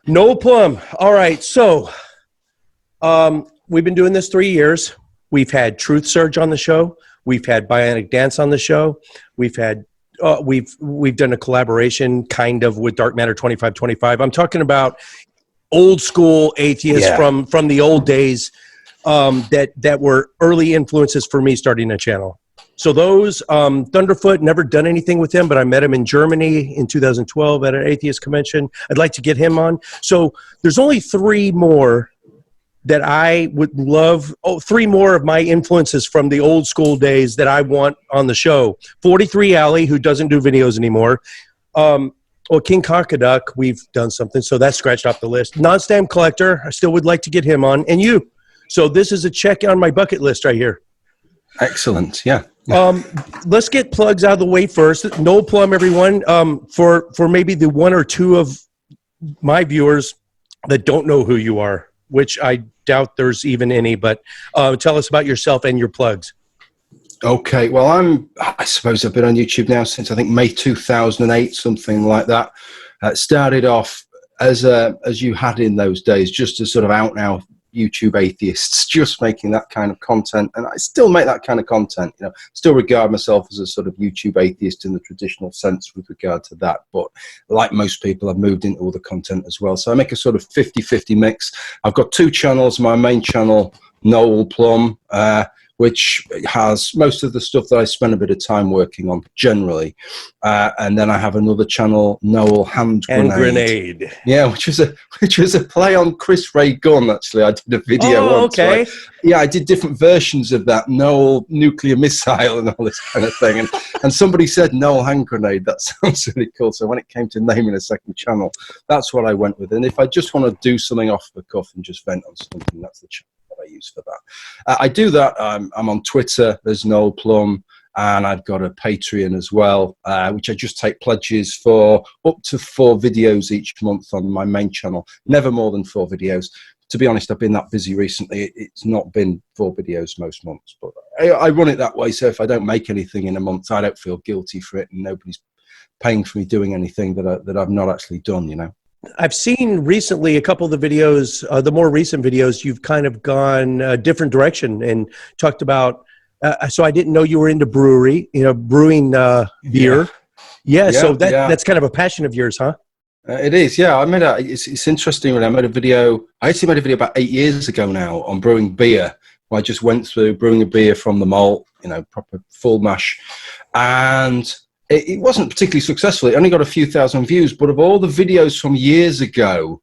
Noel Plum. All right, so we've been doing this 3 years. We've had Truth Surge on the show. We've had Bionic Dance on the show. We've had we've done a collaboration kind of with Dark Matter 2525. I'm talking about old school atheists from the old days that were early influences for me starting a channel. So those, Thunderfoot, never done anything with him, but I met him in Germany in 2012 at an atheist convention. I'd like to get him on. So there's only three more that I would love. Oh, three more of my influences from the old school days that I want on the show. 43 Alley, who doesn't do videos anymore. King Conkaduck, we've done something, so that's scratched off the list. Non-Stamp Collector, I still would like to get him on, and you. So this is a check on my bucket list right here. Excellent, yeah. Let's get plugs out of the way first. Noel Plum, everyone. For maybe the one or two of my viewers that don't know who you are, which I doubt there's even any, but tell us about yourself and your plugs. Okay, well, I suppose I've been on YouTube now since I think May 2008, something like that. Started off as you had in those days, just as sort of out now YouTube atheists, just making that kind of content, and I still make that kind of content. You know, still regard myself as a sort of YouTube atheist in the traditional sense with regard to that. But like most people, I've moved into all the content as well. So I make a sort of 50-50 mix. I've got two channels. My main channel, Noel Plum, which has most of the stuff that I spend a bit of time working on generally. And then I have another channel, Noel Hand Grenade. Yeah, which was a play on Chris Ray Gun, actually. I did a video once. Okay. Right? Yeah, I did different versions of that, Noel Nuclear Missile and all this kind of thing. And somebody said, Noel Hand Grenade, that sounds really cool. So when it came to naming a second channel, that's what I went with. And if I just want to do something off the cuff and just vent on something, that's the channel I use for that. I do that. I'm on Twitter as Noel Plum, and I've got a Patreon as well, which I just take pledges for up to 4 videos each month on my main channel. Never more than 4 videos. To be honest, I've been that busy recently. It's not been 4 videos most months, but I run it that way. So if I don't make anything in a month, I don't feel guilty for it, and nobody's paying for me doing anything that I've not actually done, you know. I've seen recently a couple of the videos, the more recent videos, you've kind of gone a different direction and talked about, so I didn't know you were into brewery, brewing beer. Yeah, so that's kind of a passion of yours, huh? It is, yeah. It's interesting when I made a video, I actually made a video about 8 years ago now on brewing beer, where I just went through brewing a beer from the malt, proper full mash, and it wasn't particularly successful. It only got a few thousand views, but of all the videos from years ago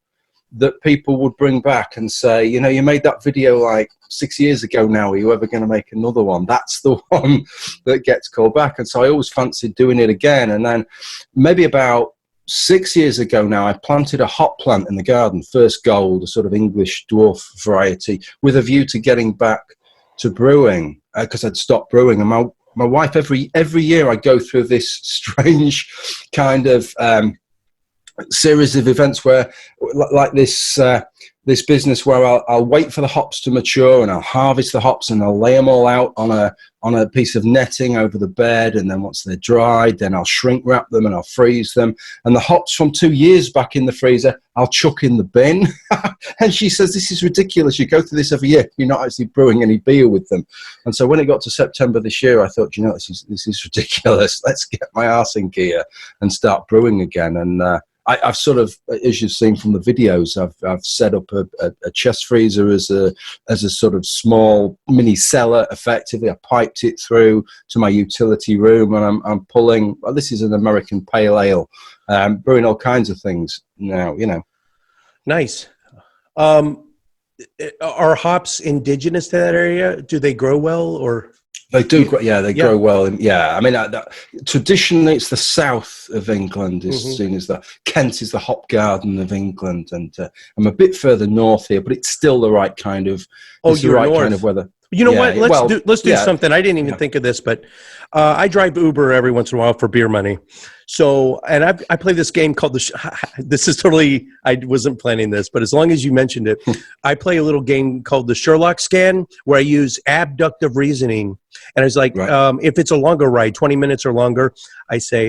that people would bring back and say, you made that video like 6 years ago now, are you ever going to make another one? That's the one that gets called back. And so I always fancied doing it again. And then maybe about 6 years ago now, I planted a hop plant in the garden, First Gold, a sort of English dwarf variety, with a view to getting back to brewing, because I'd stopped brewing. And my wife, every year I go through this strange kind of series of events where, like this business where I'll wait for the hops to mature, and I'll harvest the hops and I'll lay them all out on a piece of netting over the bed, and then once they're dried, then I'll shrink wrap them and I'll freeze them. And the hops from 2 years back in the freezer, I'll chuck in the bin. And she says, this is ridiculous. You go through this every year. You're not actually brewing any beer with them. And so when it got to September this year, I thought, this is ridiculous. Let's get my arse in gear and start brewing again. And I've sort of, as you've seen from the videos, I've set up a chest freezer as a sort of small mini cellar. Effectively, I piped it through to my utility room, and I'm pulling. Well, this is an American pale ale, brewing all kinds of things now. Nice. Are hops indigenous to that area? Do they grow well, or? They do, they grow well. I mean, traditionally, it's the south of England is seen as the Kent is the hop garden of England, and I'm a bit further north here, but it's still the right kind of kind of weather. You know what? Let's do something. I didn't even think of this, but I drive Uber every once in a while for beer money. So, and I play this game called this is totally, I wasn't planning this, but as long as you mentioned it, I play a little game called the Sherlock Scan, where I use abductive reasoning. And it's like, if it's a longer ride, 20 minutes or longer, I say,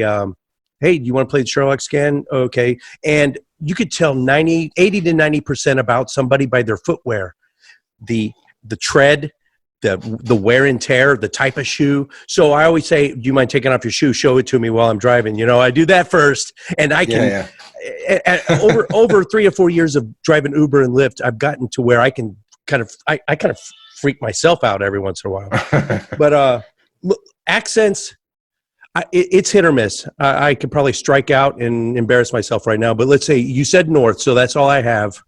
hey, do you want to play the Sherlock Scan? Okay. And you could tell 80 to 90% about somebody by their footwear, the tread, the wear and tear, the type of shoe. So I always say, do you mind taking off your shoe? Show it to me while I'm driving. You know, I do that first, and I can. Over 3 or 4 years of driving Uber and Lyft, I've gotten to where I can kind of freak myself out every once in a while. But look, accents, it's hit or miss. I could probably strike out and embarrass myself right now. But let's say you said North, so that's all I have.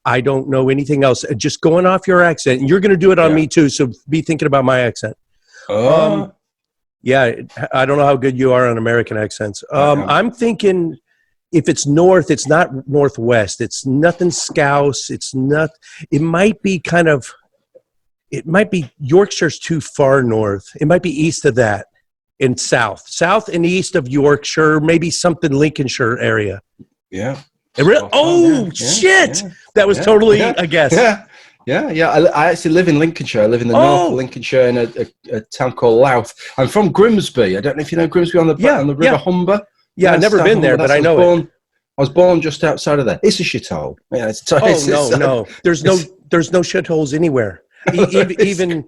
I don't know anything else. Just going off your accent, and you're going to do it on me too. So be thinking about my accent. Yeah, I don't know how good you are on American accents. I'm thinking if it's North, it's not Northwest. It's nothing Scouse. It's not. It might be kind of. It might be Yorkshire's too far north. It might be east of that, and south and east of Yorkshire. Maybe something Lincolnshire area. Yeah. Shit! That was totally a guess. Yeah. I actually live in Lincolnshire. I live in the north of Lincolnshire in a town called Louth. I'm from Grimsby. I don't know if you know Grimsby on the River Humber. Yeah, I've never been there, but I know it. I was born just outside of there. It's a shithole. Yeah, no. There's no shitholes anywhere. Even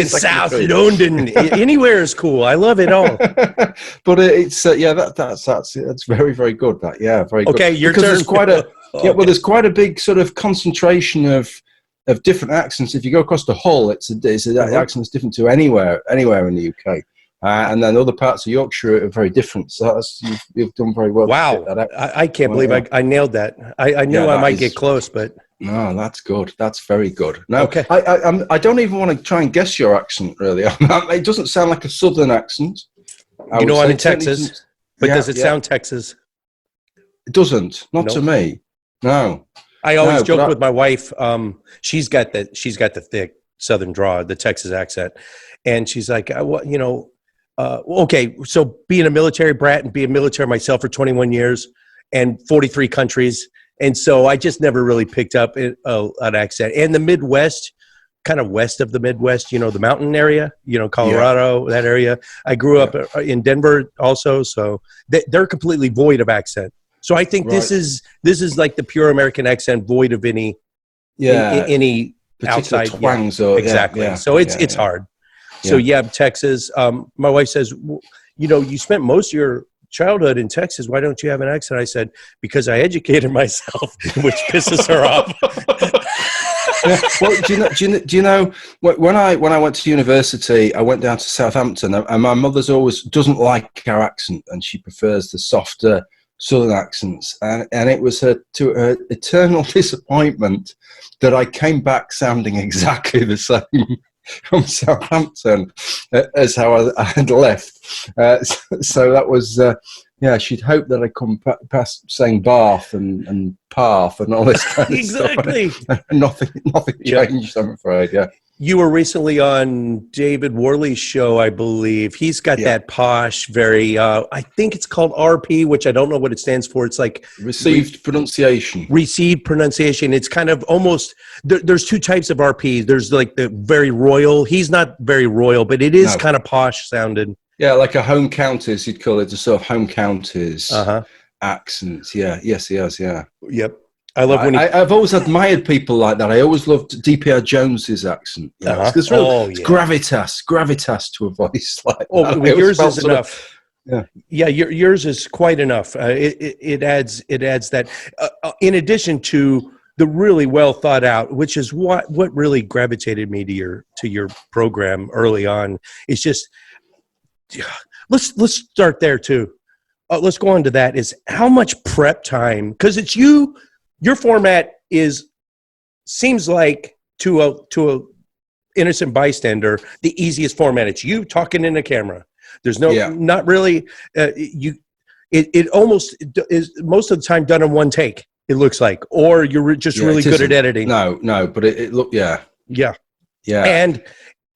south in London, anywhere is cool. I love it all. But it's that's very, very good. That very good. Okay, your turn. There's quite a there's quite a big sort of concentration of different accents. If you go across the Hull, it's an accent that's different to anywhere in the UK. And then other parts of Yorkshire are very different. So you've done very well. Wow, I can't believe I nailed that. I knew I might get close, but. No, that's good. That's very good. No, okay. I don't even want to try and guess your accent, really. It doesn't sound like a southern accent. I'm in Texas, but does it sound Texas? It doesn't. Not to me. No. I always joke with my wife. She's got the thick southern draw, the Texas accent, and she's like, okay. So being a military brat and being military myself for 21 years and 43 countries. And so I just never really picked up an accent. And the Midwest, kind of west of the Midwest, the mountain area, Colorado, that area. I grew up in Denver also, so they're completely void of accent. So I think this is like the pure American accent, void of any any outside twangs. Exactly. So it's hard. So Texas. My wife says, you spent most of your childhood in Texas, why don't you have an accent? I said, because I educated myself, which pisses her off. Well, do you know when I went to university, I went down to Southampton, and my mother's always doesn't like our accent, and she prefers the softer southern accents, and it was to her eternal disappointment that I came back sounding exactly the same from Southampton as how I had left. So that was, she'd hoped that I'd come past saying Bath and Path and all this kind of exactly. stuff. Nothing changed, I'm afraid, You were recently on David Worley's show, I believe. He's got that posh, very, I think it's called RP, which I don't know what it stands for. It's like Received Pronunciation. Received Pronunciation. It's kind of almost, there's two types of RP. There's like the very royal. He's not very royal, but it is kind of posh sounding. Yeah, like a home counties, you'd call it, the sort of home counties accents. Yes, he has, Yep. I love when I've always admired people like that. I always loved DPR Jones's accent. There's real gravitas to a voice like that. Yours is enough. Yours is quite enough. It adds that. In addition to the really well thought out, which is what really gravitated me to your program early on. It's just let's start there too. Let's go on to that. Is how much prep time, because it's you. Your format seems like to a innocent bystander the easiest format. It's you talking in the camera. There's not really it almost is most of the time done in one take. It looks like, or you're just really good at editing. No, but it look yeah, and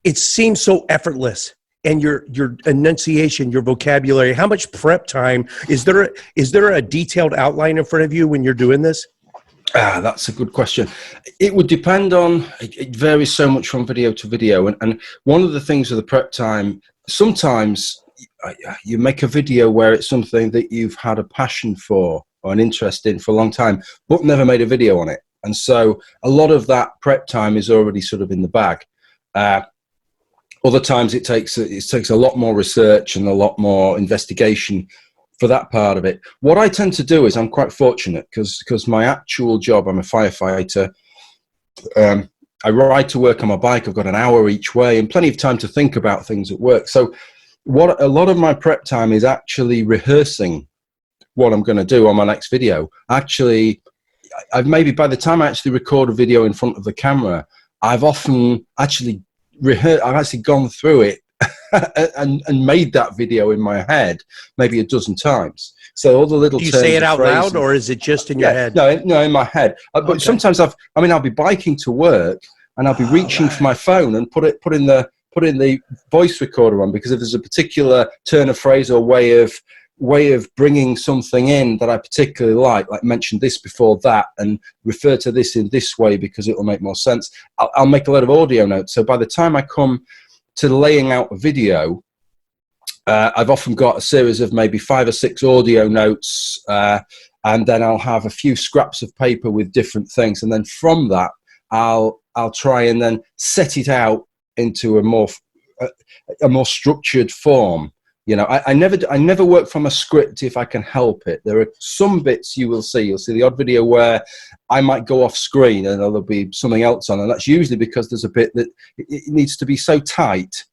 it seems so effortless. And your enunciation, your vocabulary. How much prep time is there? Is there a detailed outline in front of you when you're doing this? That's a good question. It would depend on, it varies so much from video to video. And one of the things with the prep time, sometimes you make a video where it's something that you've had a passion for or an interest in for a long time, but never made a video on it. And so a lot of that prep time is already sort of in the bag. Other times it takes a lot more research and a lot more investigation for that part of it. What I tend to do is, I'm quite fortunate because my actual job, I'm a firefighter. I ride to work on my bike. I've got an hour each way and plenty of time to think about things at work. So what a lot of my prep time is actually rehearsing what I'm going to do on my next video. Actually, I've maybe by the time I actually record a video in front of the camera, I've often actually I've actually gone through it and made that video in my head maybe a dozen times. So all the little Do you turns say it of out phrase loud, or is it just in your head? No, in my head. But Okay. sometimes I'll be biking to work and I'll be reaching for my phone and put in the voice recorder on, because if there's a particular turn of phrase or way of bringing something in that I particularly like mention this before that and refer to this in this way because it will make more sense, I'll make a lot of audio notes. So by the time I come to laying out a video, I've often got a series of maybe 5 or 6 audio notes, and then I'll have a few scraps of paper with different things, and then from that I'll try and then set it out into a more structured form. You know, I never work from a script if I can help it. There are some bits you'll see the odd video where I might go off screen and there'll be something else on, and that's usually because there's a bit that it needs to be so tight.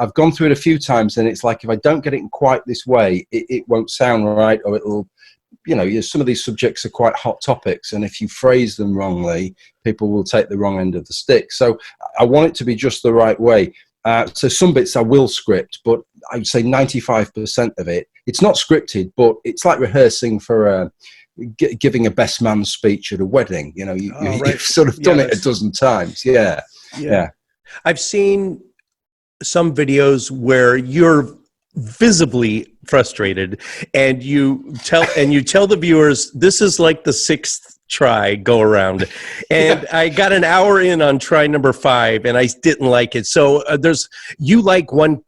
I've gone through it a few times, and it's like if I don't get it in quite this way, it won't sound right, or it'll, you know, some of these subjects are quite hot topics, and if you phrase them wrongly, people will take the wrong end of the stick. So I want it to be just the right way. So some bits I will script, but I would say 95% of it, it's not scripted, but it's like rehearsing for giving a best man speech at a wedding. You know, you've sort of done it a dozen times. Yeah. I've seen some videos where you're visibly frustrated, and you tell the viewers, this is like the 6th try go around, and I got an hour in on try number 5 and I didn't like it. So you like one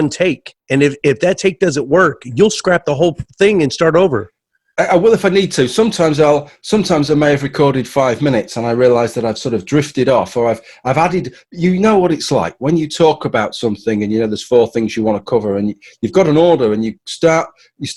take, and if that take doesn't work, you'll scrap the whole thing and start over. I will if I need to. Sometimes I may have recorded 5 minutes and I realise that I've sort of drifted off, or I've added. You know what it's like when you talk about something and you know there's 4 things you want to cover, and you've got an order, and you start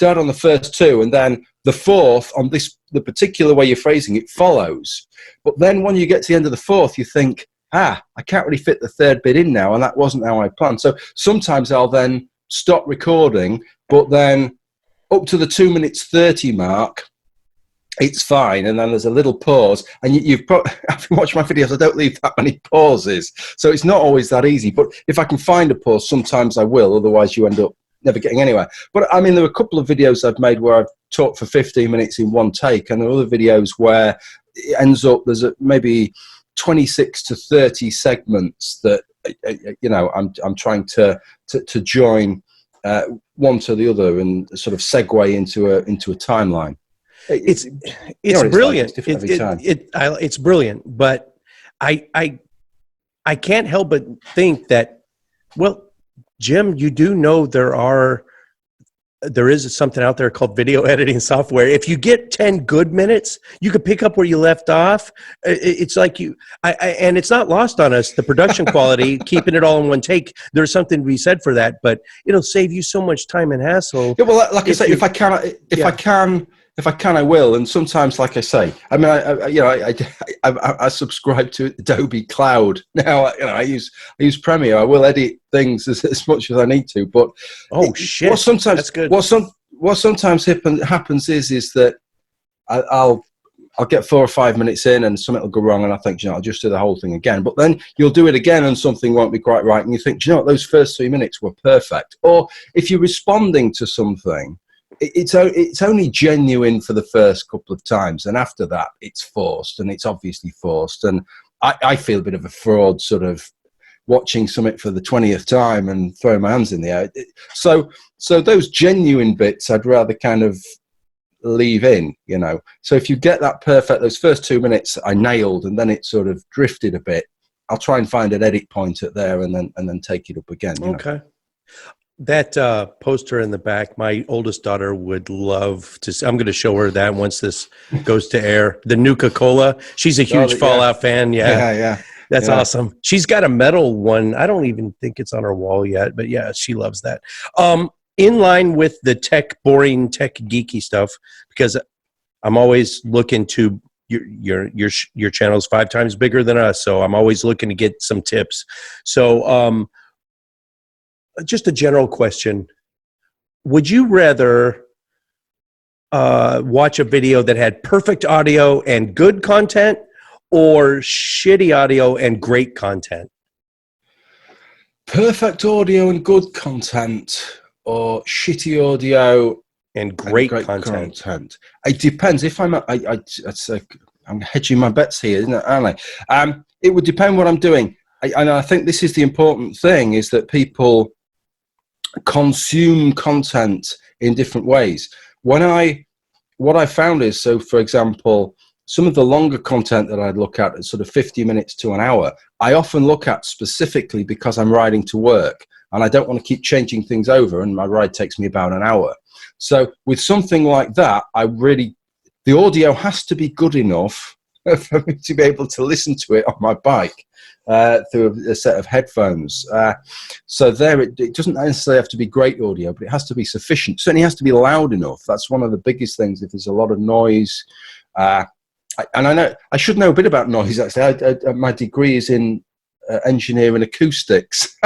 on the first 2, and then the 4th on the particular way you're phrasing it follows. But then when you get to the end of the 4th, you think, I can't really fit the 3rd bit in now, and that wasn't how I planned. So sometimes I'll then stop recording, but then up to the 2 minutes 30 mark, it's fine, and then there's a little pause. And you've if you watch my videos, I don't leave that many pauses, so it's not always that easy. But if I can find a pause, sometimes I will. Otherwise, you end up never getting anywhere. But I mean, there are a couple of videos I've made where I've talked for 15 minutes in one take, and there are other videos where it ends up there's maybe 26 to 30 segments that I'm trying to join one to the other and sort of segue into a timeline. It's brilliant. It's brilliant, but I can't help but think that, well, Jim, you do know there is something out there called video editing software. If you get 10 good minutes, you could pick up where you left off. It's like and it's not lost on us, the production quality, keeping it all in one take. There's something to be said for that, but it'll save you so much time and hassle. Yeah, well, like I say, if I can, I will. And sometimes, like I say, I mean, I subscribe to Adobe Cloud now. I use Premiere. I will edit things as much as I need to. But shit, that's good. What sometimes happens is that I'll get 4 or 5 minutes in and something will go wrong, and I think, I'll just do the whole thing again. But then you'll do it again and something won't be quite right, and you think, those first 3 minutes were perfect. Or if you're responding to something, it's only genuine for the first couple of times, and after that it's forced, and it's obviously forced. And I feel a bit of a fraud sort of watching something for the 20th time and throwing my hands in the air. So those genuine bits I'd rather kind of leave in, So if you get that perfect, those first 2 minutes I nailed, and then it sort of drifted a bit, I'll try and find an edit point at there and then take it up again. Okay. That poster in the back, my oldest daughter would love to see. I'm going to show her that once this goes to air. The Nuka-Cola. She's a huge Fallout fan. Yeah. Yeah. That's awesome. She's got a metal one. I don't even think it's on her wall yet, but yeah, she loves that. In line with the boring tech geeky stuff, because I'm always looking to your channel's 5 times bigger than us, so I'm always looking to get some tips. So just a general question. Would you rather watch a video that had perfect audio and good content, or shitty audio and great content? Perfect audio and good content, or shitty audio and great content. It depends. If I'm hedging my bets here, isn't it, aren't I? It would depend what I'm doing. And I think this is the important thing, is that people consume content in different ways. What I found is, so for example, some of the longer content that I'd look at sort of 50 minutes to an hour, I often look at specifically because I'm riding to work and I don't want to keep changing things over, and my ride takes me about an hour. So with something like that, the audio has to be good enough for me to be able to listen to it on my bike through a set of headphones. So there, it doesn't necessarily have to be great audio, but it has to be sufficient. Certainly has to be loud enough. That's one of the biggest things. If there's a lot of noise, and I know I should know a bit about noise. Actually, my degree is in engineering acoustics.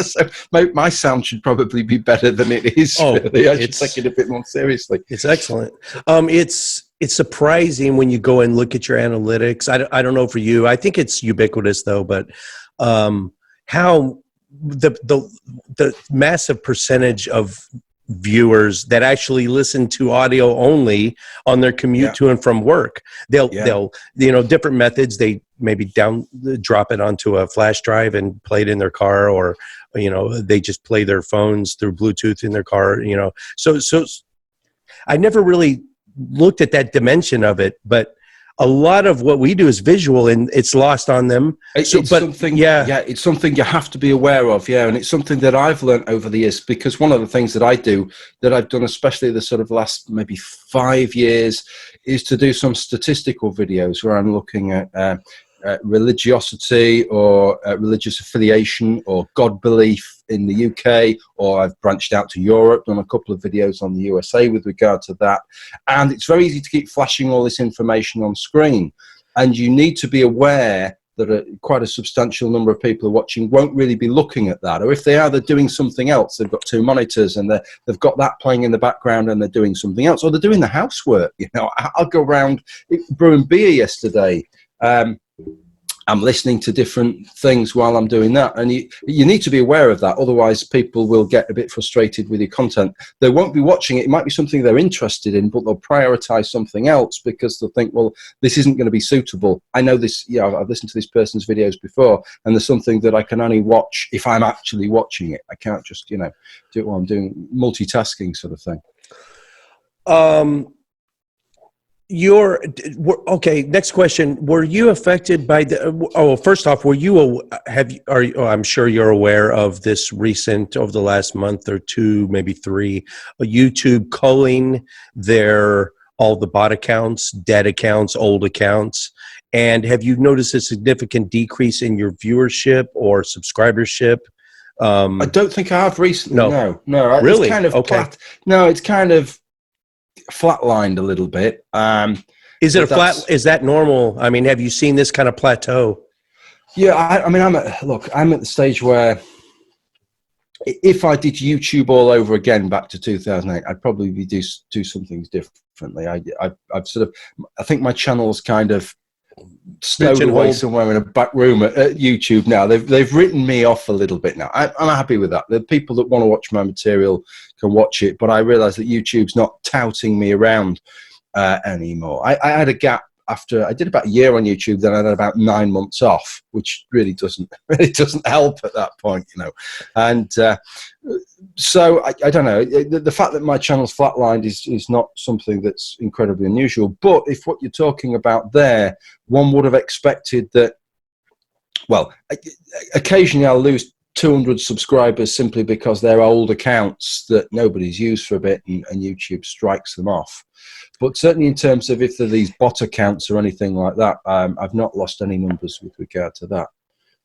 So my sound should probably be better than it is. Really. I should take it a bit more seriously. It's excellent. It's surprising when you go and look at your analytics. I don't know for you. I think it's ubiquitous though, but how the massive percentage of viewers that actually listen to audio only on their commute to and from work. They'll different methods. They maybe drop it onto a flash drive and play it in their car, or they just play their phones through Bluetooth in their car. So I never really looked at that dimension of it, but a lot of what we do is visual, and it's lost on them. It's something you have to be aware of, and it's something that I've learned over the years, because one of the things that I've done, especially the sort of last maybe 5 years, is to do some statistical videos where I'm looking at religiosity or religious affiliation or God belief in the UK, or I've branched out to Europe, done a couple of videos on the USA with regard to that. And it's very easy to keep flashing all this information on screen, and you need to be aware that quite a substantial number of people are watching won't really be looking at that, or if they are, they're doing something else. They've got 2 monitors and they've got that playing in the background, and they're doing something else, or they're doing the housework. I'll go around brewing beer yesterday. I'm listening to different things while I'm doing that, and you need to be aware of that. Otherwise, people will get a bit frustrated with your content. They won't be watching it. It might be something they're interested in, but they'll prioritize something else because they'll think, well, this isn't going to be suitable. I know this. I've listened to this person's videos before, and there's something that I can only watch if I'm actually watching it. I can't just do it while I'm doing multitasking sort of thing. Okay. Next question. Were you affected by first off, I'm sure you're aware of this recent, over the last month or 2, maybe 3, YouTube culling all the bot accounts, dead accounts, old accounts. And have you noticed a significant decrease in your viewership or subscribership? I don't think I have recently. No. Really? It's kind of okay. It's kind of flatlined a little bit. Is it is that normal? I mean, have you seen this kind of plateau? Yeah, I'm at the stage where if I did YouTube all over again back to 2008, I'd probably do some things differently. I think my channel's kind of stowed away somewhere in a back room at YouTube now. They've written me off a little bit now. I'm happy with that. The people that want to watch my material can watch it, but I realise that YouTube's not touting me around anymore. I had a gap after I did about a year on YouTube, then I had about 9 months off, which really doesn't help at that point, And so I don't know. The fact that my channel's flatlined is not something that's incredibly unusual. But if what you're talking about one would have expected that. Well, occasionally I'll lose 200 subscribers simply because they're old accounts that nobody's used for a bit, and YouTube strikes them off. But certainly in terms of if there are these bot accounts or anything like that, I've not lost any numbers with regard to that.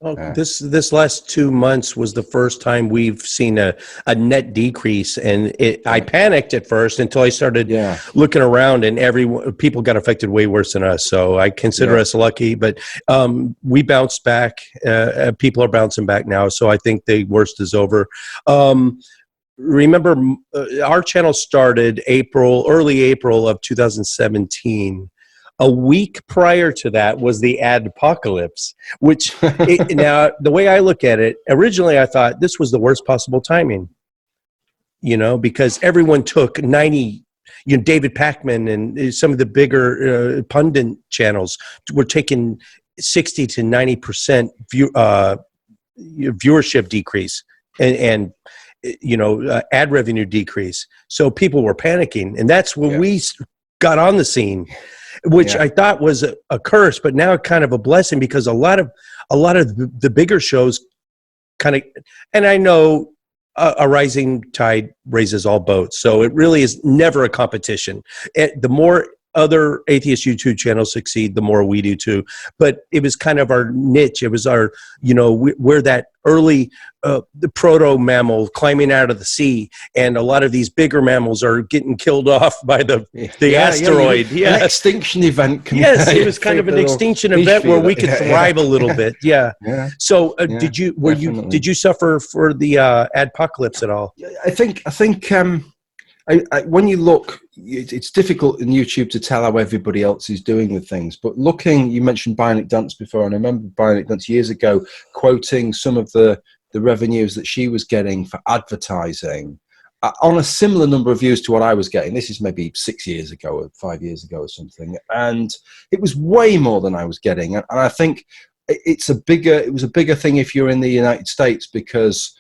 Oh, this last 2 months was the first time we've seen a net decrease, and I panicked at first until I started looking around, and people got affected way worse than us. So I consider us lucky, but we bounced back. People are bouncing back now, so I think the worst is over. Remember, our channel started early April of 2017. A week prior to that was the ad apocalypse, which now the way I look at it, originally I thought this was the worst possible timing, because everyone took 90, David Pacman and some of the bigger pundit channels were taking 60 to 90% viewership decrease and ad revenue decrease. So people were panicking, and that's when we got on the scene, which I thought was a curse, but now kind of a blessing, because a lot of the bigger shows kind of, and I know a rising tide raises all boats, so it really is never a competition. The more other atheist YouTube channels succeed, the more we do too. But it was kind of our niche. It was our, we're that early, the proto mammal climbing out of the sea, and a lot of these bigger mammals are getting killed off by the asteroid. An extinction event. Yes, it was kind of an extinction event where we could thrive a little bit. So, did you suffer for the adpocalypse at all? I think when you look, it's difficult in YouTube to tell how everybody else is doing with things. But looking, you mentioned Bionic Dance before, and I remember Bionic Dance years ago quoting some of the revenues that she was getting for advertising on a similar number of views to what I was getting. This is maybe 6 years ago or 5 years ago or something, and it was way more than I was getting. And I think it was a bigger thing if you're in the United States, because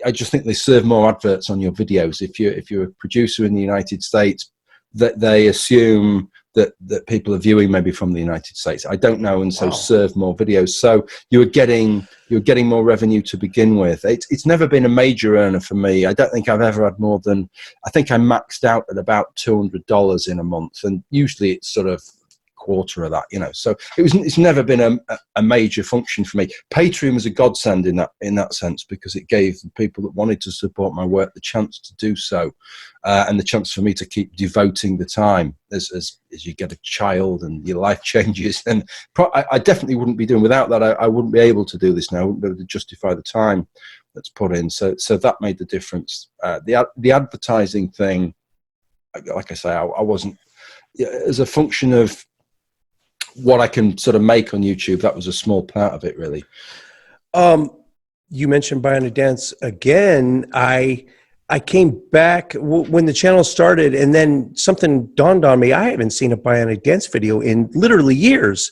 I just think they serve more adverts on your videos. If you're a producer in the United States, that they assume that people are viewing maybe from the United States. I don't know, and so serve more videos. So you're getting more revenue to begin with. It's never been a major earner for me. I don't think I've ever had more than, I think I maxed out at about $200 in a month, and usually it's sort of quarter of that, so it's never been a major function for me. Patreon was a godsend in that sense, because it gave the people that wanted to support my work the chance to do so, and the chance for me to keep devoting the time as you get a child and your life changes. And I definitely wouldn't be doing without that. I wouldn't be able to do this now. I wouldn't be able to justify the time that's put in. So that made the difference. The advertising thing, like I say, I wasn't, as a function of what I can sort of make on YouTube, that was a small part of it, really. You mentioned Bionic Dance again. I came back when the channel started, and then something dawned on me. I haven't seen a Bionic Dance video in literally years.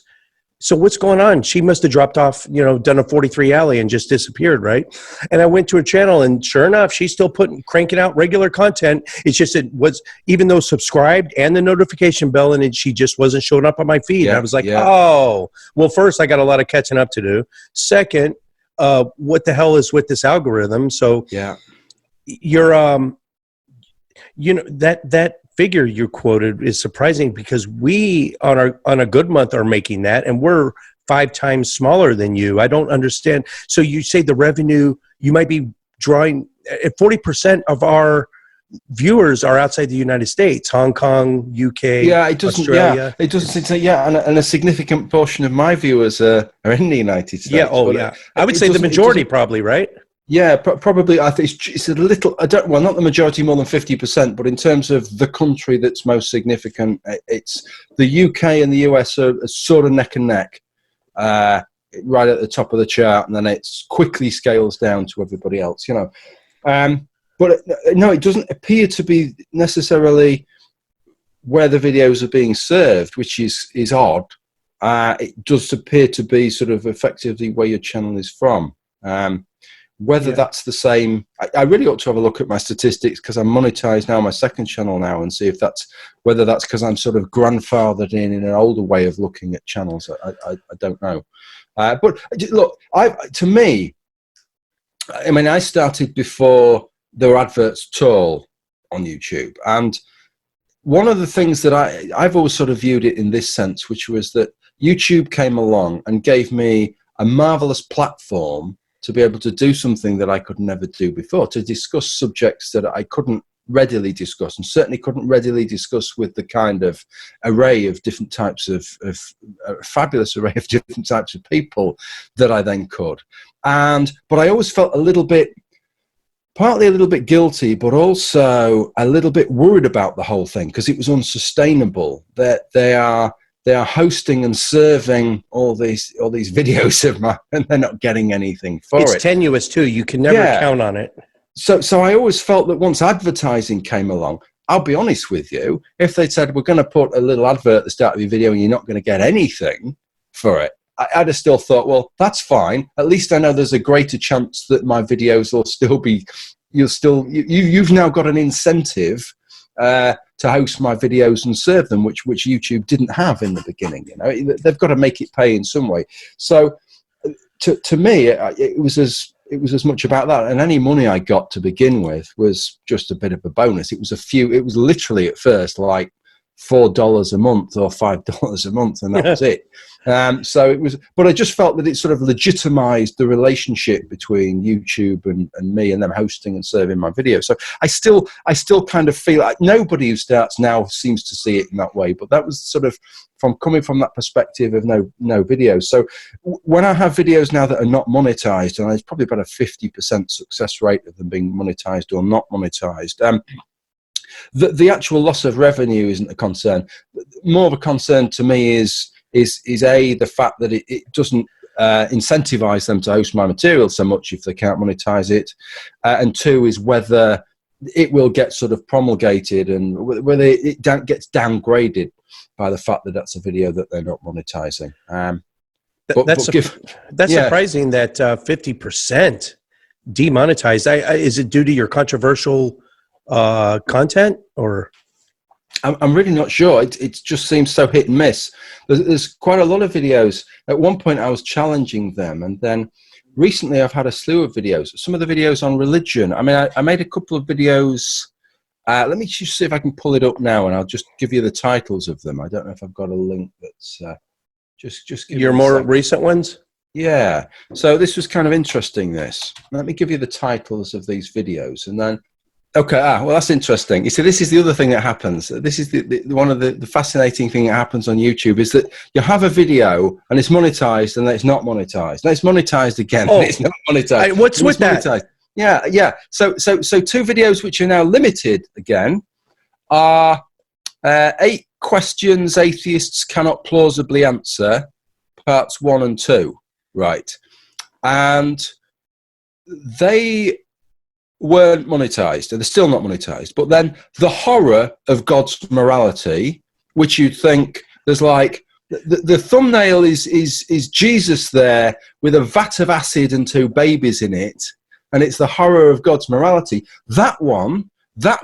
So what's going on? She must have dropped off, done a 43 alley and just disappeared, right? And I went to her channel, and sure enough, she's still cranking out regular content. It's just even though subscribed and the notification bell, and she just wasn't showing up on my feed. I was like, oh, well, first, I got a lot of catching up to do. Second, what the hell is with this algorithm? So you're, that figure you quoted is surprising, because we on a good month are making that, and we're 5 times smaller than you. I don't understand. So you say the revenue, you might be drawing at 40% of our viewers are outside the United States, Hong Kong, UK, Australia. It doesn't say, and a significant portion of my viewers are in the United States. I would say the majority probably, right? Yeah, probably. I think it's a little. Not the majority, more than 50%. But in terms of the country that's most significant, it's the UK and the US are sort of neck and neck, right at the top of the chart, and then it quickly scales down to everybody else. But no, it doesn't appear to be necessarily where the videos are being served, which is odd. It does appear to be sort of effectively where your channel is from. Whether that's the same, I really ought to have a look at my statistics, because I'm monetized now, my second channel now, and see if whether that's because I'm sort of grandfathered in an older way of looking at channels. I don't know. But look, to me, I mean, I started before there were adverts at all on YouTube. And one of the things that I've always sort of viewed it in this sense, which was that YouTube came along and gave me a marvelous platform to be able to do something that I could never do before, to discuss subjects that I couldn't readily discuss, and certainly couldn't readily discuss with the kind of array of different types of a fabulous array of different types of people that I then could. But I always felt a little bit, partly a little bit guilty, but also a little bit worried about the whole thing because it was unsustainable. That they are hosting and serving all these videos of mine, and they're not getting anything for it. It's tenuous too. You can never count on it. So I always felt that once advertising came along, I'll be honest with you, if they said, we're going to put a little advert at the start of your video and you're not going to get anything for it, I'd have still thought, well, that's fine. At least I know there's a greater chance that my videos will still be, you've now got an incentive to host my videos and serve them, which YouTube didn't have in the beginning. You know, they've got to make it pay in some way. So to me, it was as much about that, and any money I got to begin with was just a bit of a bonus. It was literally at first like $4 a month or $5 a month, and that was it. So it was, but I just felt that it sort of legitimized the relationship between YouTube and me and them hosting and serving my videos. So I still kind of feel like nobody who starts now seems to see it in that way, but that was sort of from coming from that perspective of no videos. So when I have videos now that are not monetized, and it's probably about a 50% success rate of them being monetized or not monetized, the actual loss of revenue isn't a concern. More of a concern to me is A, the fact that it doesn't incentivize them to host my material so much if they can't monetize it, and two is whether it will get sort of promulgated and whether it gets downgraded by the fact that that's a video that they're not monetizing. That's surprising that 50% demonetized. Is it due to your controversial content, or? I'm really not sure. It just seems so hit and miss. There's quite a lot of videos. At one point I was challenging them, and then recently I've had a slew of videos. Some of the videos on religion. I mean, I made a couple of videos. Let me just see if I can pull it up now, and I'll just give you the titles of them. I don't know if I've got a link that's just give your more recent ones. Yeah. So this was kind of interesting. Let me give you the titles of these videos, and then. Okay, well, that's interesting. You see, this is the other thing that happens. This is one of the fascinating thing that happens on YouTube is that you have a video and it's monetized and then it's not monetized. Then it's monetized again and it's not monetized. What's with that? Yeah. So two videos which are now limited again are 8 questions atheists cannot plausibly answer, parts 1 and 2, right? And they weren't monetized, and they're still not monetized. But then the horror of God's morality, which you'd think there's like the thumbnail is Jesus there with a vat of acid and 2 babies in it, and it's the horror of God's morality. That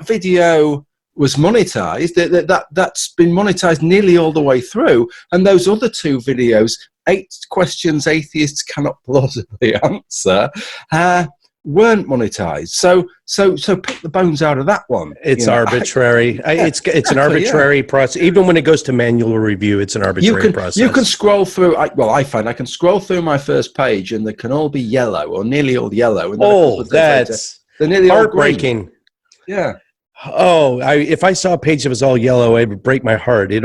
video was monetized. That's been monetized nearly all the way through, and those other 2 videos, 8 questions atheists cannot plausibly answer, weren't monetized. So pick the bones out of that one. It's arbitrary. It's an arbitrary process. Even when it goes to manual review, it's an arbitrary process. You can scroll through. I find I can scroll through my first page, and they can all be yellow or nearly all yellow. And that's they're nearly heartbreaking. All green. Yeah. Oh, if I saw a page that was all yellow, it would break my heart. It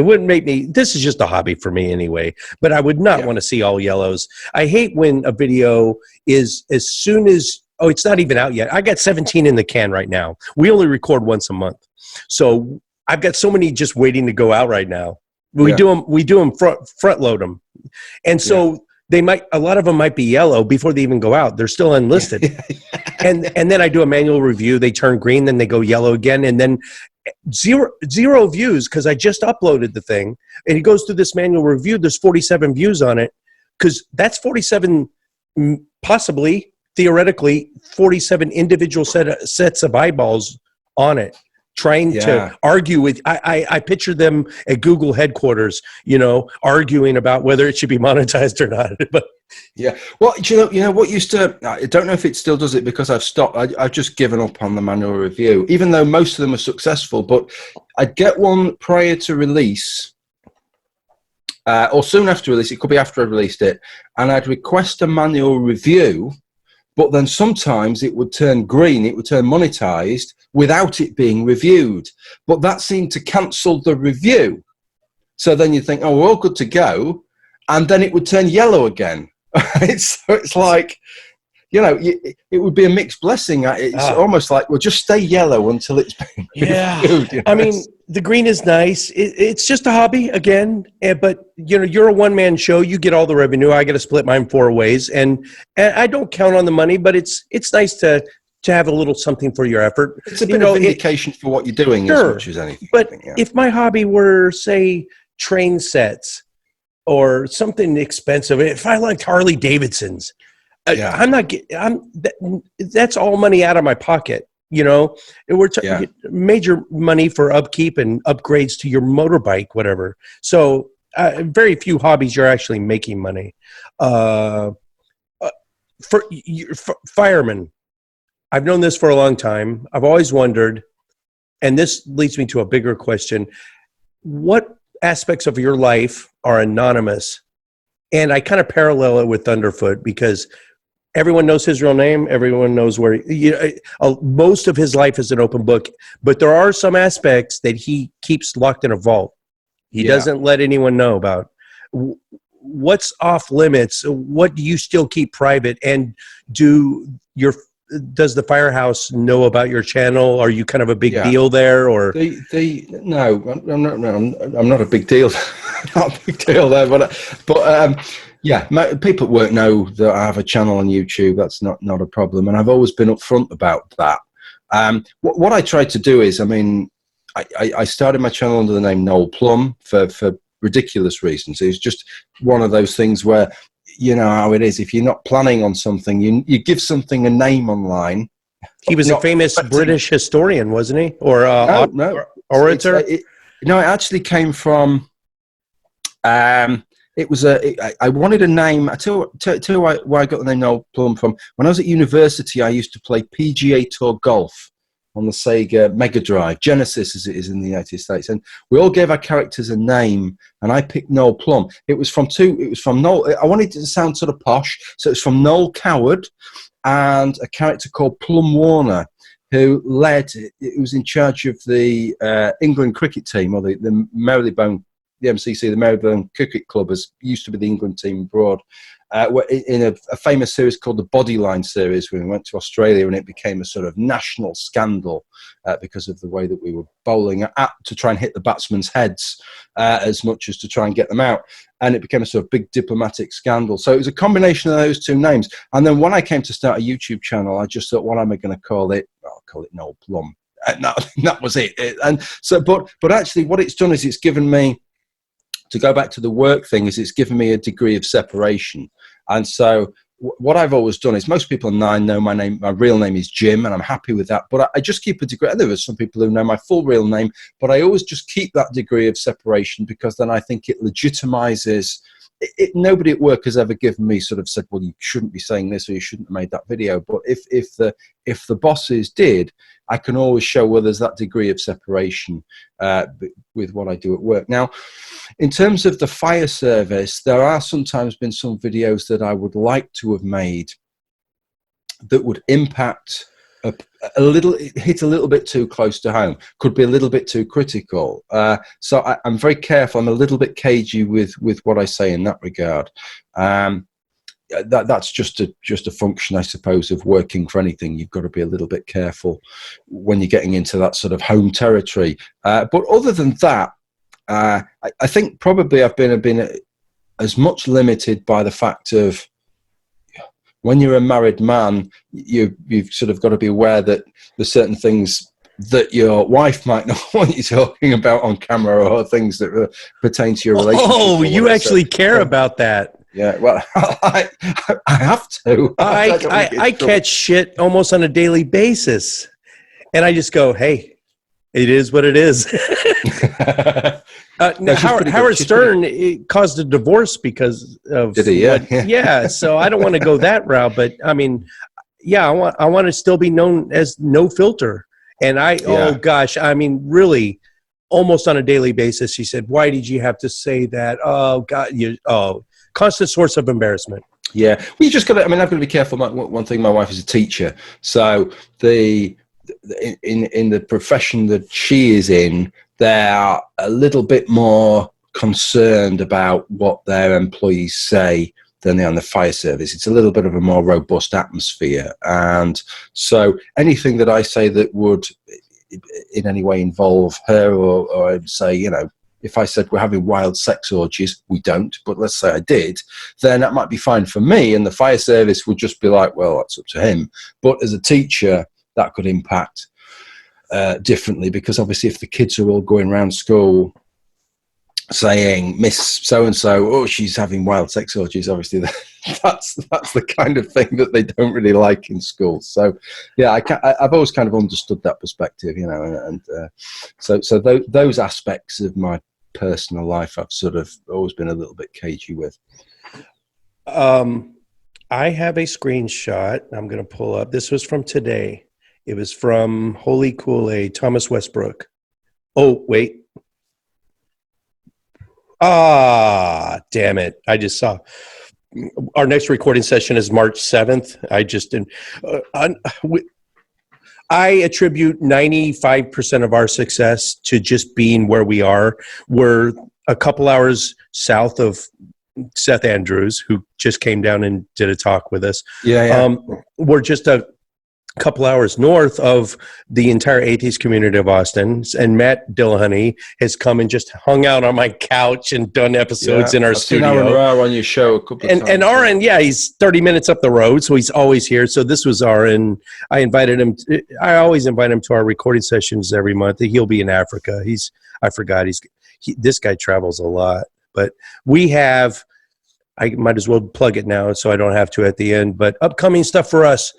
wouldn't make me. This is just a hobby for me anyway. But I would not want to see all yellows. I hate when a video is as soon as it's not even out yet. I got 17 in the can right now. We only record once a month, so I've got so many just waiting to go out right now. We do them front load them, and so. A lot of them might be yellow before they even go out. They're still unlisted. and then I do a manual review. They turn green, then they go yellow again. And then zero views because I just uploaded the thing. And it goes through this manual review. There's 47 views on it because that's 47, possibly, theoretically, 47 individual sets of eyeballs on it trying to argue with. I picture them at Google headquarters, arguing about whether it should be monetized or not. But yeah, well, you know what used to. I don't know if it still does it because I've stopped. I've just given up on the manual review, even though most of them are successful. But I'd get one prior to release. Or soon after release, it could be after I released it, and I'd request a manual review, but then sometimes it would turn green, it would turn monetized without it being reviewed. But that seemed to cancel the review. So then you think, oh, we're all good to go, and then it would turn yellow again. So it's like, it would be a mixed blessing. It's almost like, well, just stay yellow until it's been reviewed. I mean, the green is nice. It's just a hobby again, but you're a one-man show. You get all the revenue. I got to split mine 4 ways, and I don't count on the money, but it's nice to have a little something for your effort. It's a bit of indication for what you're doing, sure, as much as anything. But if my hobby were, say, train sets or something expensive, if I liked Harley Davidsons, that's all money out of my pocket. We're major money for upkeep and upgrades to your motorbike, whatever. So very few hobbies you're actually making money. For firemen, I've known this for a long time. I've always wondered, and this leads me to a bigger question: what aspects of your life are anonymous? And I kind of parallel it with Thunderfoot because everyone knows his real name. Everyone knows where most of his life is an open book, but there are some aspects that he keeps locked in a vault. He doesn't let anyone know about. What's off limits? What do you still keep private? And does the Firehouse know about your channel? Are you kind of a big deal there, or no? I'm not a big deal. Not a big deal there, but people at work know that I have a channel on YouTube. That's not a problem, and I've always been upfront about that. What I tried to do is, I started my channel under the name Noel Plum for ridiculous reasons. It's just one of those things where, you know how it is. If you're not planning on something, you give something a name online. He was a famous British historian, wasn't he? Or orator? It actually came from. It was I wanted a name. I tell you where I got the name Noel Plum from. When I was at university, I used to play PGA Tour golf on the Sega Mega Drive, Genesis as it is in the United States, and we all gave our characters a name, and I picked Noel Plum. It was from Noel. I wanted it to sound sort of posh, so it's from Noel Coward and a character called Plum Warner, who was in charge of the England cricket team, or the Marylebone, the MCC, the Marylebone Cricket Club, as used to be the England team abroad, in a famous series called the Bodyline series, when we went to Australia, and it became a sort of national scandal because of the way that we were bowling to try and hit the batsmen's heads as much as to try and get them out. And it became a sort of big diplomatic scandal. So it was a combination of those two names. And then when I came to start a YouTube channel, I just thought, what am I going to call it? I'll call it Noel Plum. And that was it. And so, but actually what it's done is it's given me, to go back to the work thing, is it's given me a degree of separation. And so what I've always done is, most people know my name, my real name is Jim, and I'm happy with that. But I just keep a degree. There are some people who know my full real name, but I always just keep that degree of separation, because then I think it legitimizes it. Nobody at work has ever given me sort of said, well, you shouldn't be saying this, or you shouldn't have made that video. But if the bosses did, I can always show where there's that degree of separation with what I do at work. Now, in terms of the fire service, there are sometimes been some videos that I would like to have made that would impact hit a little bit too close to home, could be a little bit too critical. So I'm very careful. I'm a little bit cagey with what I say in that regard. That's just a function, I suppose, of working for anything. You've got to be a little bit careful when you're getting into that sort of home territory. But other than that, I think probably I've been as much limited by the fact of, when you're a married man, you've sort of got to be aware that there's certain things that your wife might not want you talking about on camera, or things that pertain to your relationship. Oh, you actually care about that. Yeah, well, I have to. I catch shit almost on a daily basis, and I just go, hey, It is what it is. No, she's pretty good. Howard She's Stern caused a divorce because of Did he? Yeah. So I don't want to go that route, but I mean, yeah, I want to still be known as no filter. And oh gosh, I mean, really, almost on a daily basis, she said, "Why did you have to say that?" Oh God, constant source of embarrassment. Yeah, well, you just got to. I mean, I've got to be careful. One thing, my wife is a teacher, so in the profession that she is in, they're a little bit more concerned about what their employees say than they are in the fire service. It's a little bit of a more robust atmosphere, and so anything that I say that would in any way involve her, or say, if I said we're having wild sex orgies, we don't, but let's say I did, then that might be fine for me, and the fire service would just be like, well, that's up to him. But as a teacher, that could impact differently, because obviously if the kids are all going around school saying Miss so-and-so, oh, she's having wild sex orgies, obviously that's the kind of thing that they don't really like in school. So yeah, I've always kind of understood that perspective, and so those aspects of my personal life I've sort of always been a little bit cagey with. I have a screenshot I'm going to pull up. This was from today. It was from Holy Kool-Aid, Thomas Westbrook. Oh, wait. Damn it. I just saw. Our next recording session is March 7th. I just didn't. I attribute 95% of our success to just being where we are. We're a couple hours south of Seth Andrews, who just came down and did a talk with us. Yeah. We're just a couple hours north of the entire atheist community of Austin, and Matt Dillahunty has come and just hung out on my couch and done episodes in our studio. I've seen Aaron on your show a couple of times. And Aaron, he's 30 minutes up the road, so he's always here. So this was Aaron. I invited him. I always invite him to our recording sessions every month. He'll be in Africa. I forgot. This guy travels a lot. But we have, I might as well plug it now so I don't have to at the end, but upcoming stuff for us.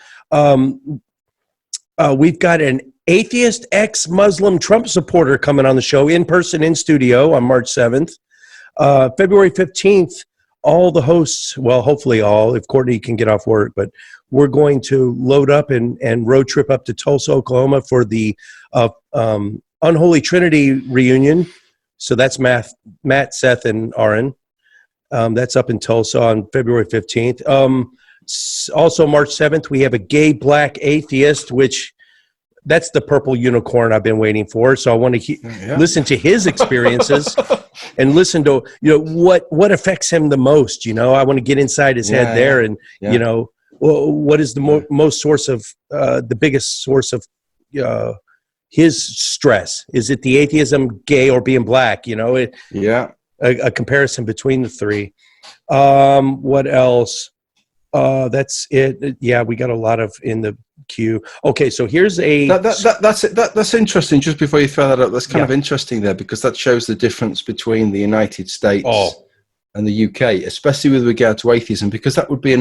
We've got an atheist ex-Muslim Trump supporter coming on the show in person in studio on March 7th. February 15th, all the hosts, well, hopefully all, if Courtney can get off work, but we're going to load up and road trip up to Tulsa, Oklahoma for the Unholy Trinity reunion. So that's Matt, Seth, and Aaron. That's up in Tulsa on February 15th. Also, March 7th, we have a gay black atheist, which that's the purple unicorn I've been waiting for. So I want to listen to his experiences and listen to what affects him the most. I want to get inside his head there, and what is the most source of the biggest source of his stress? Is it the atheism, gay, or being black? A comparison between the three. What else? That's it. Yeah, we got a lot of in the queue. Okay, so here's that's interesting. Just before you throw that up, that's kind of interesting there, because that shows the difference between the United States and the UK, especially with regard to atheism, because that would be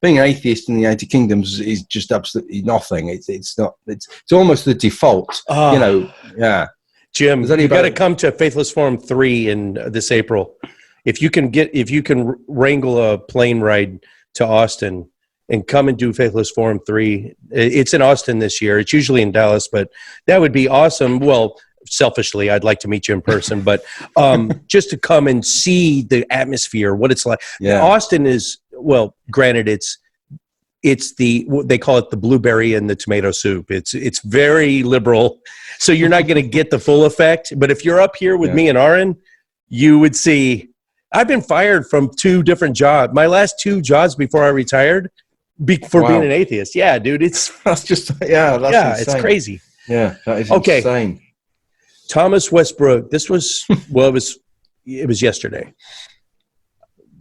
being an atheist in the United Kingdom is just absolutely nothing. It's not. It's almost the default. Yeah. Jim, you got to come to Faithless Forum 3 in this April. If you can wrangle a plane ride to Austin and come and do Faithless Forum 3. It's in Austin this year. It's usually in Dallas, but that would be awesome. Well, selfishly, I'd like to meet you in person, but just to come and see the atmosphere, what it's like. Yeah. Austin is, well, granted, it's they call it the blueberry and the tomato soup. It's very liberal, so you're not going to get the full effect. But if you're up here with me and Aaron, you would see. I've been fired from 2 different jobs. My last 2 jobs before I retired for being an atheist. Yeah, dude, that's insane. It's crazy. Yeah, that is insane. Thomas Westbrook. This was it was yesterday.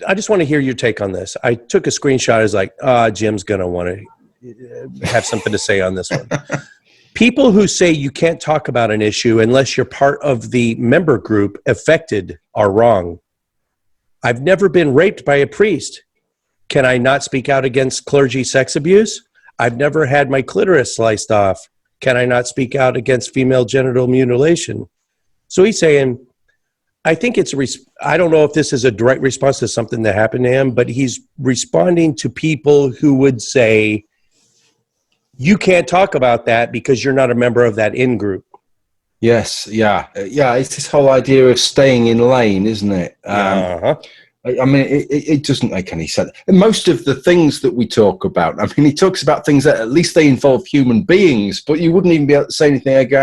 I just want to hear your take on this. I took a screenshot. I was like, Jim's gonna want to have something to say on this one. People who say you can't talk about an issue unless you're part of the member group affected are wrong. I've never been raped by a priest. Can I not speak out against clergy sex abuse? I've never had my clitoris sliced off. Can I not speak out against female genital mutilation? So he's saying, I think it's I don't know if this is a direct response to something that happened to him, but he's responding to people who would say, you can't talk about that because you're not a member of that in-group. Yes, yeah. It's this whole idea of staying in lane, isn't it? I mean, it doesn't make any sense. And most of the things that we talk about, I mean, he talks about things that at least they involve human beings, but you wouldn't even be able to say anything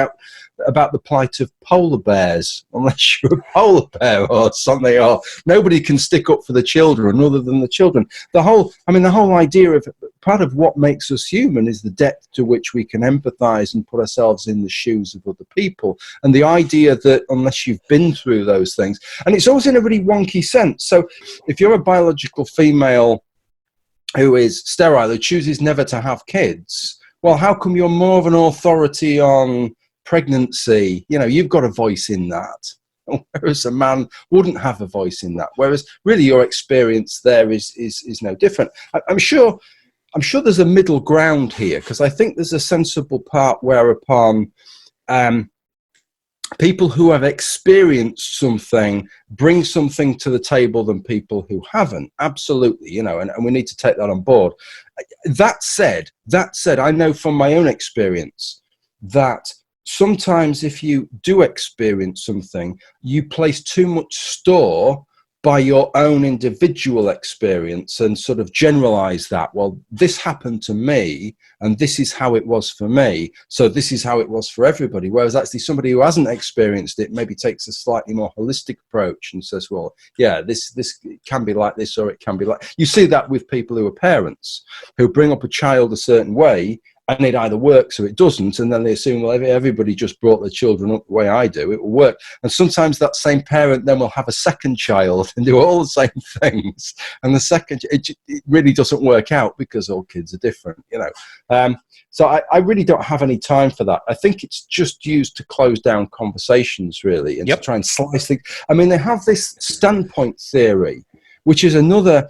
about the plight of polar bears unless you're a polar bear or something, or nobody can stick up for the children other than the children. The whole idea of part of what makes us human is the depth to which we can empathize and put ourselves in the shoes of other people, and the idea that unless you've been through those things, and it's always in a really wonky sense. So if you're a biological female who is sterile, who chooses never to have kids, well, how come you're more of an authority on pregnancy? You know, you've got a voice in that, whereas a man wouldn't have a voice in that. Whereas really your experience there is no different. I'm sure there's a middle ground here, because I think there's a sensible part whereupon people who have experienced something bring something to the table than people who haven't. Absolutely, you know, and we need to take that on board. That said, I know from my own experience that sometimes if you do experience something, you place too much store by your own individual experience and sort of generalize that. Well, this happened to me and this is how it was for me, so this is how it was for everybody. Whereas actually somebody who hasn't experienced it maybe takes a slightly more holistic approach and says, well, yeah, this can be like this, or it can be like. You see that with people who are parents who bring up a child a certain way, and it either works or it doesn't, and then they assume, well, everybody just brought their children up the way I do, it will work. And sometimes that same parent then will have a second child and do all the same things, and the second, it really doesn't work out because all kids are different, you know. So I really don't have any time for that. I think it's just used to close down conversations, really, and to try and slice things. I mean, they have this standpoint theory, which is another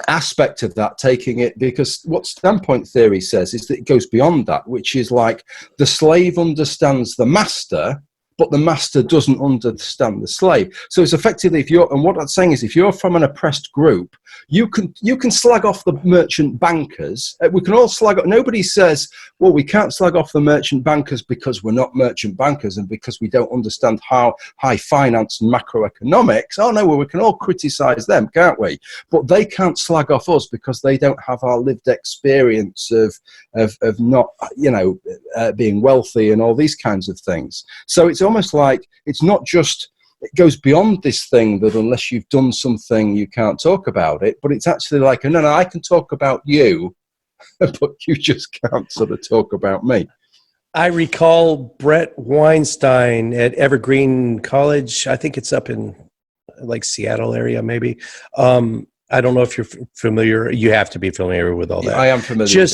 aspect of that, taking it, because what standpoint theory says is that it goes beyond that, which is like the slave understands the master, but the master doesn't understand the slave. So it's effectively, and what I'm saying is, if you're from an oppressed group, you can slag off the merchant bankers. We can all slag off. Nobody says, well, we can't slag off the merchant bankers because we're not merchant bankers and because we don't understand how high finance and macroeconomics. Oh no, well, we can all criticize them, can't we? But they can't slag off us because they don't have our lived experience of not, you know, being wealthy and all these kinds of things. So it's almost like it's not just, it goes beyond this thing that unless you've done something you can't talk about it, but it's actually like, no, I can talk about you, but you just can't sort of talk about me. I recall Brett Weinstein at Evergreen College. I think it's up in like Seattle area, maybe. I don't know if you're familiar. You have to be familiar with all that. I am familiar.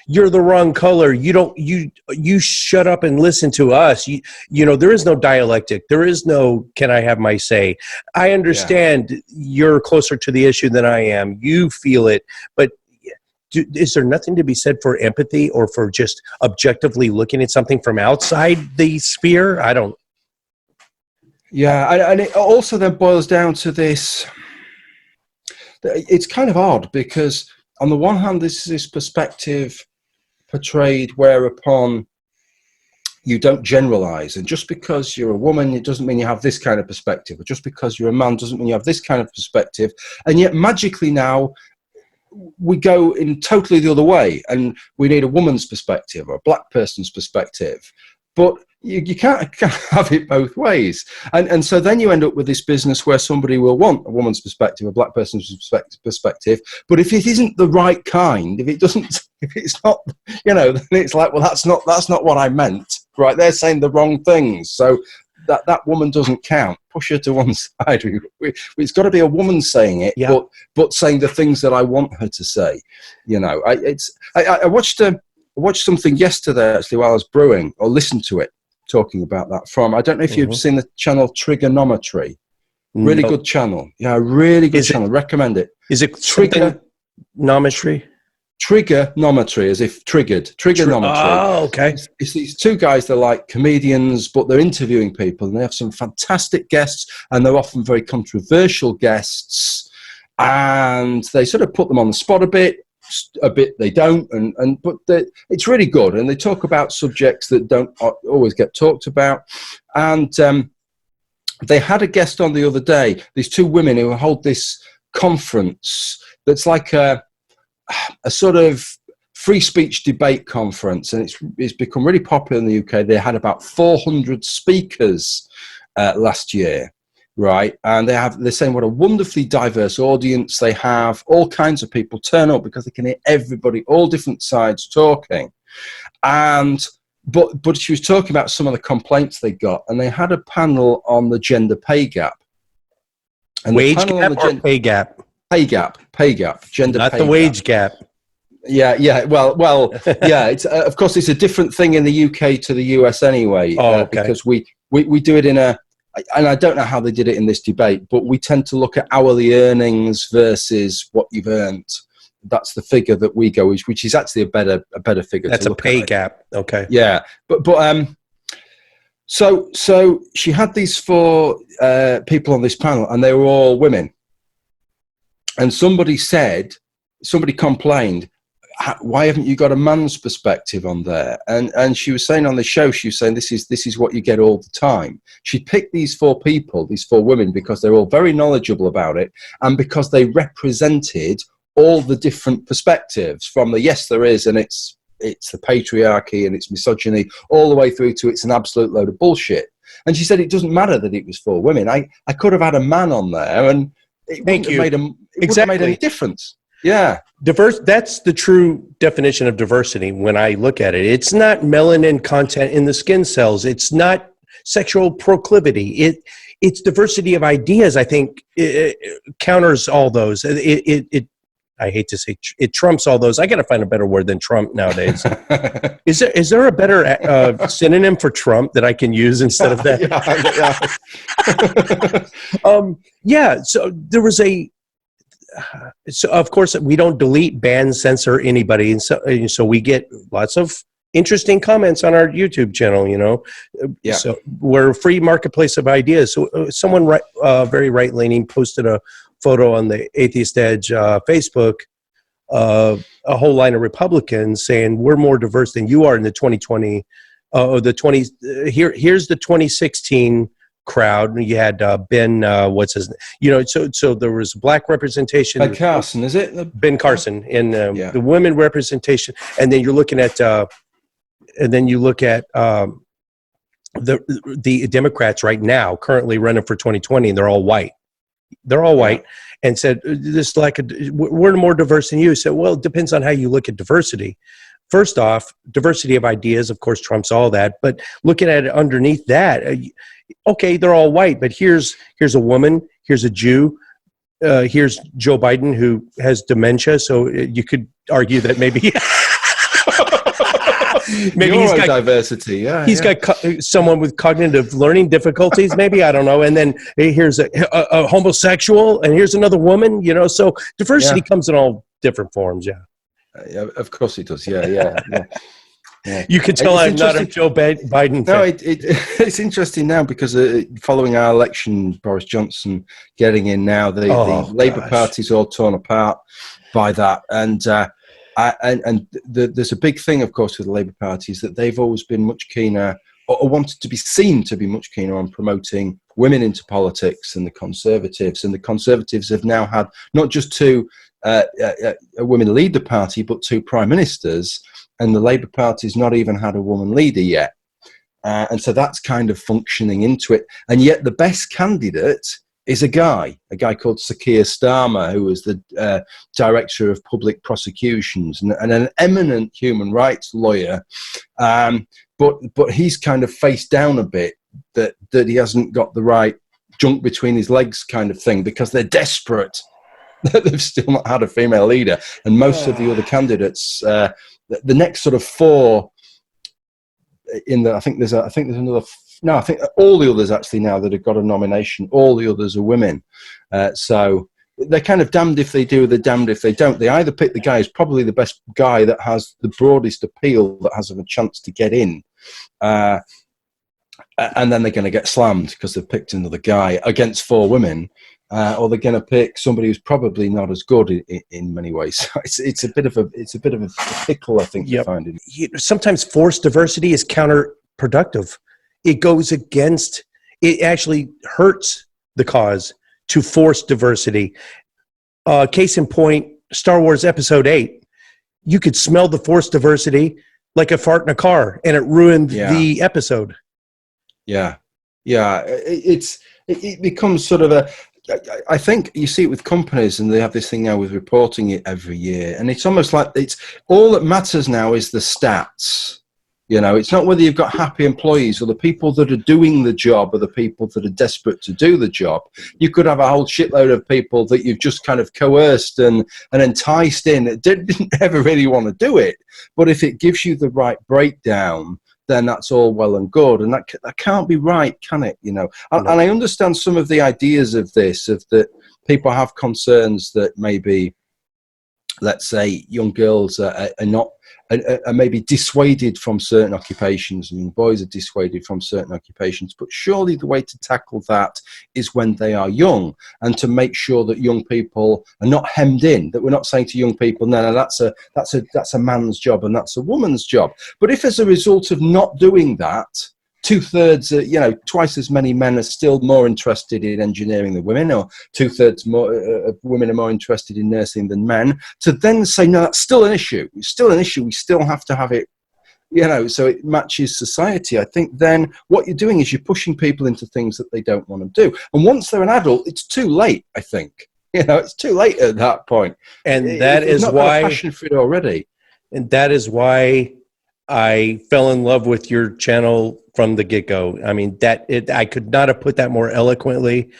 You're the wrong color. You shut up and listen to us. You know, there is no dialectic. There is no, can I have my say? I understand you're closer to the issue than I am. You feel it, but is there nothing to be said for empathy or for just objectively looking at something from outside the sphere? I don't. Yeah, and it also then boils down to this. It's kind of odd because on the one hand, this is this perspective portrayed whereupon you don't generalize, and just because you're a woman it doesn't mean you have this kind of perspective, or just because you're a man doesn't mean you have this kind of perspective. And yet magically now we go in totally the other way, and we need a woman's perspective or a black person's perspective, but you can't have it both ways. And so then you end up with this business where somebody will want a woman's perspective, a black person's perspective, but if it isn't the right kind, if it's not, you know, then it's like, well, that's not what I meant, right? They're saying the wrong things, so that woman doesn't count. Push her to one side. It's got to be a woman saying it, but saying the things that I want her to say. You know, I watched something yesterday actually while I was brewing, or listened to it, talking about that from, I don't know if you've seen the channel Trigonometry. Really good channel. Yeah, really good channel. Recommend it. Is it Trigonometry? Trigonometry, as if triggered. Trigonometry. Oh, okay. It's these two guys, they're like comedians, but they're interviewing people, and they have some fantastic guests, and they're often very controversial guests, and they sort of put them on the spot a bit they don't, but it's really good, and they talk about subjects that don't always get talked about. And they had a guest on the other day, these two women who hold this conference that's like a sort of free speech debate conference, and it's become really popular in the UK. They had about 400 speakers last year, right? And they're saying what a wonderfully diverse audience they have. All kinds of people turn up because they can hear everybody, all different sides talking. But she was talking about some of the complaints they got, and they had a panel on the gender pay gap. And wage gap or pay gap? Pay gap, gender not pay the gap. wage gap. Yeah. Well, yeah. It's of course it's a different thing in the UK to the US anyway. Oh, okay. Because we do it in and I don't know how they did it in this debate, but we tend to look at hourly earnings versus what you've earned. That's the figure that we go, which is actually a better figure. That's a pay gap. Okay. Yeah, but so she had these four people on this panel, and they were all women. And somebody complained, why haven't you got a man's perspective on there? And she was saying on the show, she was saying this is what you get all the time. She picked these four women, because they're all very knowledgeable about it, and because they represented all the different perspectives, from the yes there is, and it's the patriarchy and it's misogyny, all the way through to it's an absolute load of bullshit. And she said it doesn't matter that it was four women. I could have had a man on there, and it wouldn't have made any difference. Yeah. Diverse. That's the true definition of diversity when I look at it. It's not melanin content in the skin cells. It's not sexual proclivity. It's diversity of ideas. I think it counters all those. I hate to say it trumps all those. I got to find a better word than Trump nowadays. Is there a better synonym for Trump that I can use instead of that? Yeah. So there was so of course we don't delete, ban, censor anybody, and so we get lots of interesting comments on our YouTube channel. Yeah. So we're a free marketplace of ideas. So someone very right-leaning posted a photo on the Atheist Edge Facebook, a whole line of Republicans saying we're more diverse than you are in the 2020 here's the 2016 crowd. You had Ben what's his name? So there was black representation. Ben Carson, is it? Ben Carson in the women representation, and then you're looking at the Democrats right now currently running for 2020, and they're all white. And said we're more diverse than you. So, well, it depends on how you look at diversity. First off, diversity of ideas, of course, trumps all that. But looking at it underneath that, okay, they're all white, but here's a woman, here's a Jew, here's Joe Biden who has dementia. So you could argue that maybe. Maybe he's got diversity. Yeah, he's got someone with cognitive learning difficulties. Maybe, I don't know. And then here's a homosexual, and here's another woman. So diversity comes in all different forms. Yeah, of course it does. Yeah. You can tell I'm not a Joe Biden fan. No, it's interesting now because following our election, Boris Johnson getting in now, the Labour Party's all torn apart by that, and there's a big thing, of course, with the Labour Party is that they've always been much keener, or wanted to be seen to be much keener on promoting women into politics than the Conservatives. And the Conservatives have now had not just two women lead the party, but two prime ministers, and the Labour Party's not even had a woman leader yet. And so that's kind of functioning into it. And yet the best candidate is a guy called Sir Keir Starmer, who was the director of public prosecutions and an eminent human rights lawyer. But he's kind of faced down a bit that he hasn't got the right junk between his legs kind of thing, because they're desperate that they've still not had a female leader. And most of the other candidates, the next sort of four I think all the others actually now that have got a nomination, all the others are women. So they're kind of damned if they do, they're damned if they don't. They either pick the guy who's probably the best guy that has the broadest appeal, that has a chance to get in, and then they're going to get slammed because they've picked another guy against 4 women, or they're going to pick somebody who's probably not as good in many ways. So it's a bit of a pickle, I think. Yep. To find it. Sometimes forced diversity is counterproductive. It goes against. It actually hurts the cause to force diversity. Case in point, Star Wars Episode 8. You could smell the forced diversity like a fart in a car, and it ruined the episode. Yeah. It becomes sort of a. I think you see it with companies, and they have this thing now with reporting it every year, and it's almost like it's all that matters now is the stats. You know, it's not whether you've got happy employees or the people that are doing the job or the people that are desperate to do the job. You could have a whole shitload of people that you've just kind of coerced and enticed in that didn't ever really want to do it. But if it gives you the right breakdown, then that's all well and good. And that can't be right, can it? You know, and I understand some of the ideas of this, of that people have concerns that maybe, let's say, young girls are not are maybe dissuaded from certain occupations. I mean, boys are dissuaded from certain occupations, but surely the way to tackle that is when they are young, and to make sure that young people are not hemmed in, that we're not saying to young people, no, that's a man's job and that's a woman's job. But if as a result of not doing that, 2/3, twice as many men are still more interested in engineering than women, or 2/3 more women are more interested in nursing than men, to then say, no, that's still an issue. It's still an issue. We still have to have it, so it matches society. I think then what you're doing is you're pushing people into things that they don't want to do. And once they're an adult, it's too late, I think. It's too late at that point. And that is not why, got a passion for it already. And that is why I fell in love with your channel from the get-go. I mean, I could not have put that more eloquently.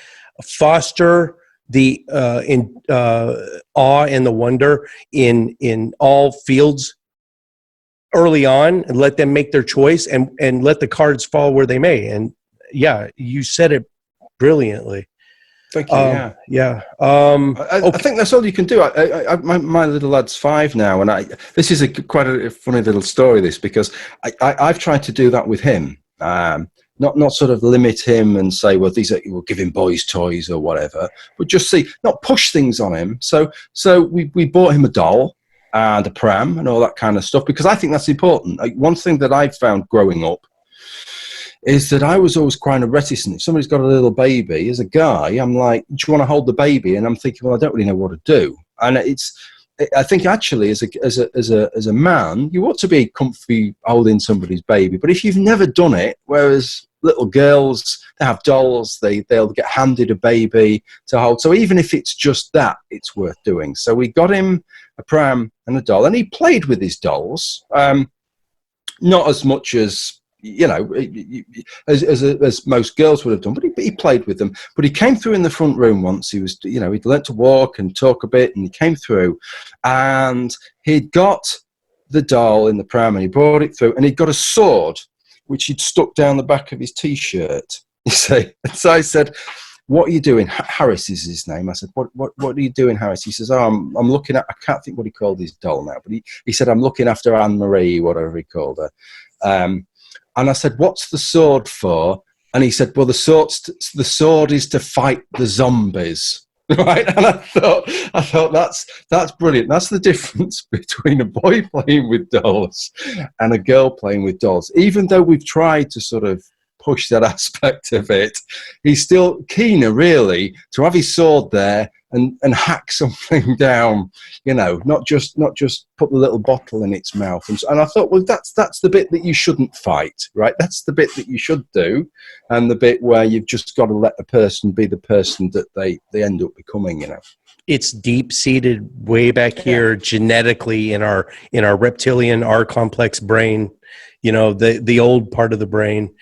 Foster the awe and the wonder in all fields early on, and let them make their choice, and let the cards fall where they may. And yeah, you said it brilliantly. Thank you. Yeah. I think that's all you can do. My little lad's 5 now, and this is quite a funny little story. This, because I've tried to do that with him. Not sort of limit him and say, well, we'll give him boys' toys or whatever, but just not push things on him. So we bought him a doll and a pram and all that kind of stuff, because I think that's important. One thing that I've found growing up is that I was always kind of reticent. If somebody's got a little baby, as a guy, I'm like, do you want to hold the baby? And I'm thinking, well, I don't really know what to do. And I think actually, as a man, you ought to be comfy holding somebody's baby. But if you've never done it, whereas little girls, they have dolls, they'll get handed a baby to hold. So even if it's just that, it's worth doing. So we got him a pram and a doll, and he played with his dolls. Not as much as as most girls would have done, but he played with them. But he came through in the front room once. He was, he'd learnt to walk and talk a bit, and he came through, and he'd got the doll in the pram, and he brought it through, and he'd got a sword which he'd stuck down the back of his t-shirt. You see, so I said, "What are you doing?" Harris is his name. I said, "What are you doing, Harris?" He says, "Oh, I'm looking at." I can't think what he called his doll now, but he said, "I'm looking after Anne Marie," whatever he called her. And I said, "What's the sword for?" And he said, "Well, the sword is to fight the zombies." Right? And I thought that's brilliant. That's the difference between a boy playing with dolls and a girl playing with dolls. Even though we've tried to sort of push that aspect of it, he's still keener, really, to have his sword there and hack something down, not just put the little bottle in its mouth. And I thought, well, that's the bit that you shouldn't fight, right? That's the bit that you should do, and the bit where you've just got to let the person be the person that they end up becoming, It's deep-seated way back here genetically in our reptilian, our complex brain, the old part of the brain.